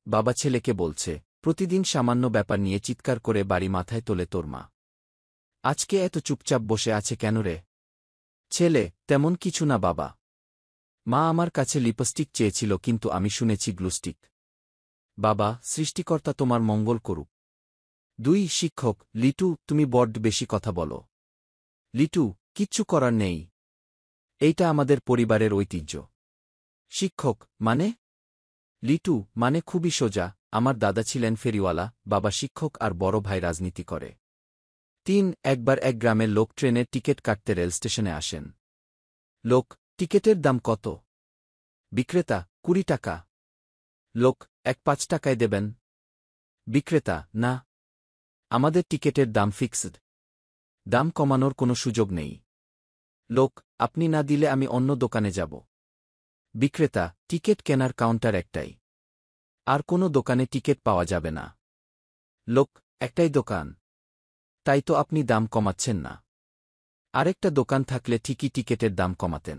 বাবা ছেলেকে বলছে, প্রতিদিন সামান্য ব্যাপার নিয়ে চিৎকার করে বাড়ি মাথায় তোলে তোর মা। আজকে এত চুপচাপ বসে আছে কেন রে? ছেলে, তেমন কিছু না বাবা। মা আমার কাছে লিপস্টিক চেয়েছিল কিন্তু আমি শুনেছি গ্লুস্টিক। বাবা, সৃষ্টিকর্তা তোমার মঙ্গল করুক। 2 শিক্ষক, লিটু, তুমি বড্ড বেশি কথা বলো। লিটু, কিচ্ছু করার নেই। এইটা আমাদের পরিবারের ঐতিহ্য। শিক্ষক, মানে? লিটু, মানে খুবই সোজা, আমার দাদা ছিলেন ফেরিওয়ালা, বাবা শিক্ষক আর বড় ভাই রাজনীতি করে। 3 একবার এক গ্রামের লোক ট্রেনের টিকিট কাটতে রেল স্টেশনে আসেন। লোক, টিকিটের দাম কত? বিক্রেতা, 20 টাকা। লোক, 5 টাকায় দেবেন? বিক্রেতা, না। আমাদের টিকিটের দাম ফিক্সড। দাম কমানোর কোনো সুযোগ নেই। লোক, আপনি না দিলে আমি অন্য দোকানে যাব। বিক্রেতা, টিকিট কেনার কাউন্টার একটাই। আর কোনো দোকানে টিকিট পাওয়া যাবে না। লোক, একটাই দোকান। তাই তো আপনি দাম কমাচ্ছেন না। আরেকটা দোকান থাকলে ঠিকই টিকিটের দাম কমাতেন।